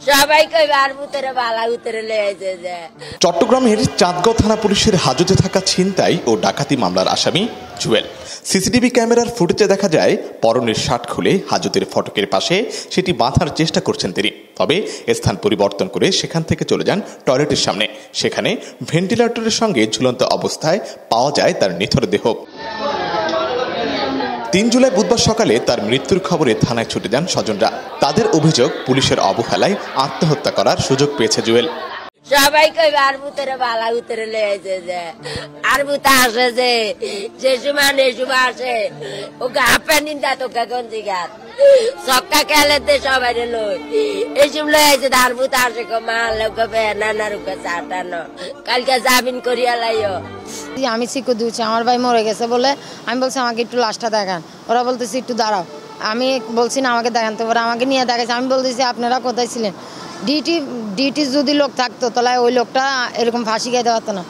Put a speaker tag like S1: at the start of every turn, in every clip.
S1: সবাই কইবার ভিতরে বালা ভিতরে লেগেছে যে।
S2: চট্টগ্রামের চাঁদগাঁও থানা পুলিশের হাজতে থাকা ছিনতাই ও ডাকাতি মামলার আসামি জুয়েল। সিসিটিভি ক্যামেরার ফুটেজে দেখা যায় পরনের শার্ট খুলে হাজতের ফটকের পাশে সেটি বাঁধার চেষ্টা করছেন তিনি। তবে স্থান পরিবর্তন করে সেখান থেকে চলে যান টয়লেটের সামনে। সেখানে ভেন্টিলেটরের সঙ্গে ঝুলন্ত অবস্থায় পাওয়া যায় তার নিথর দেহ। ৩ জুলাই বুধবার সকালে তার মৃত্যুর খবরে থানায় ছুটে যান স্বজনরা। তাদের অভিযোগ, পুলিশের অবহেলায় আত্মহত্যা করার সুযোগ পেয়েছে জুয়েল।
S1: সবাই কইবার ভিতরে বালা ভিতরে লেগেছে যে। আর বুতা আসে যে সময় আসে ও গাপে নিন্দা তোকে গঞ্জি গাছ সক্কা খেলে দে সবাই লই এইসব লয়েছে ধার বুতা আসে মা লোক নানার চাটানো কালকে জামিন করিয়া লাইও।
S3: আমি শিখে দিচ্ছি আমার ভাই মরে গেছে বলে আমি বলছি আমাকে একটু লাশটা দেখান। ওরা বলতেছি একটু দাঁড়াও। আমি বলছি না আমাকে দেখান, তো ওরা আমাকে নিয়ে দেখাচ্ছে। আমি বলতেছি আপনারা কোথায় ছিলেন? ডিটি যদি লোক থাকতো তাহলে ওই লোকটা এরকম ফাঁসি খাইতে পারতো না।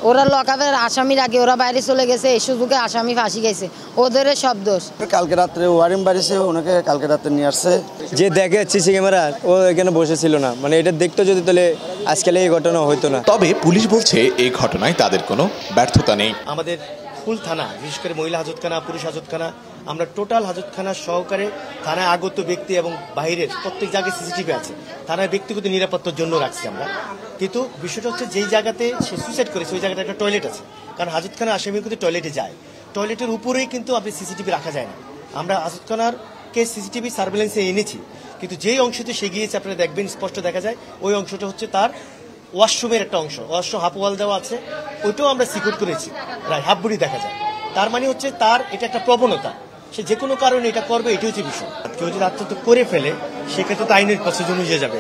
S3: ওরা লকাপের আসামির আগে ওরা বাইরে চলে গেছে, এই সুযোগে আসামি ফাঁসি খাইছে, ওদের সব দোষ।
S4: কালকে রাত্রে ওয়ারিং বাড়িছে, ওনাকে কালকে রাত্রে নিয়ে আসছে।
S5: যে দেখে সিসি ক্যামেরা ও এখানে বসেছিল না, মানে এটা দেখতো যদি তাহলে আজকাল এই ঘটনা হইতো না।
S2: তবে পুলিশ বলছে এই ঘটনায় তাদের কোনো ব্যর্থতা নেই।
S6: আমাদের ফুল থানা, বিশেষ করে মহিলা হাজতখানা, পুরুষ হাজতখানা, আমরা টোটাল হাজতখানা সহকারে থানায় আগত ব্যক্তি এবং বাইরের প্রত্যেক জায়গায় সিসিটিভি আছে। থানায় ব্যক্তিগত নিরাপত্তার জন্য রাখছি আমরা। কিন্তু বিষয়টা হচ্ছে যেই জায়গাতে সে সুইসাইড করেছে ওই জায়গাটা একটা টয়লেট আছে, কারণ হাজতখানা আসামি কিন্তু টয়লেটে যায়। টয়লেটের উপরেই কিন্তু আপনি সিসিটিভি রাখা যায় না। আমরা হাজতখানার কে সিসিটিভি সার্ভেলেন্সে এনেছি, কিন্তু যেই অংশতে সে গিয়েছে আপনারা দেখবেন স্পষ্ট দেখা যায় ওই অংশটা হচ্ছে তার ওয়াশরুমের একটা অংশ। ওয়াশরুম হাফ ওয়াল দেওয়া আছে, ওইটাও আমরা সিকিউর করেছি, হাফ বডি দেখা যায়। তার মানে হচ্ছে তার এটা একটা প্রবণতা, সে যে কোনো কারণে এটা করবে, এটি হচ্ছে বিষয়। কেউ যদি আত্মহত্যা করে ফেলে সেক্ষেত্রে তো আইনের প্রসিডিউর অনুযায়ী যাবে।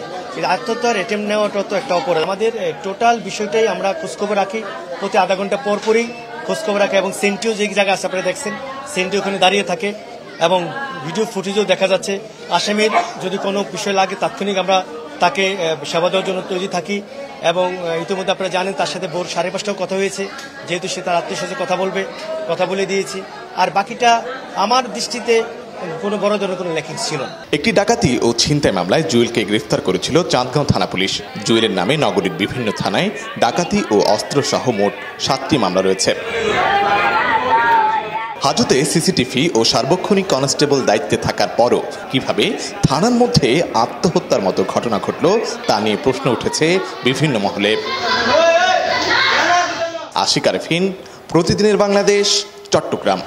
S6: আত্মহত্যার অ্যাটেম্প নেওয়াটা তো একটা অপরাধ। আমাদের টোটাল বিষয়টাই আমরা খোঁজখবর রাখি, প্রতি আধা ঘন্টা পরই খোঁজখবর রাখি। এবং সেন্টিও যে জায়গায় আছে আপনারা দেখছেন, সেন্টি ওখানে দাঁড়িয়ে থাকে এবং ভিডিও ফুটেজও দেখা যাচ্ছে। আসামির যদি কোনো বিষয় লাগে তাৎক্ষণিক আমরা তাকে সেবা দেওয়ার জন্য তৈরি থাকি। এবং ইতিমধ্যে আপনারা জানেন তার সাথে ভোর 5:30টাও কথা হয়েছে, যেহেতু সে তার আত্মীয়ের সাথে কথা বলে দিয়েছি। আর বাকিটা আমার দৃষ্টিতে কোনো বড় ধরনের কোনো লেখিক ছিল না।
S2: একটি ডাকাতি ও ছিনতাই মামলায় জুয়েলকে গ্রেফতার করেছিল চাঁদগাঁও থানা পুলিশ। জুয়েলের নামে নগরীর বিভিন্ন থানায় ডাকাতি ও অস্ত্রসহ মোট 7টি মামলা রয়েছে। হাজতে সিসিটিভি ও সার্বক্ষণিক কনস্টেবল দায়িত্বে থাকার পরও কিভাবে থানার মধ্যে আত্মহত্যার মতো ঘটনা ঘটল তা নিয়ে প্রশ্ন উঠেছে বিভিন্ন মহলে। আশিক আরেফিন, প্রতিদিনের বাংলাদেশ, চট্টগ্রাম।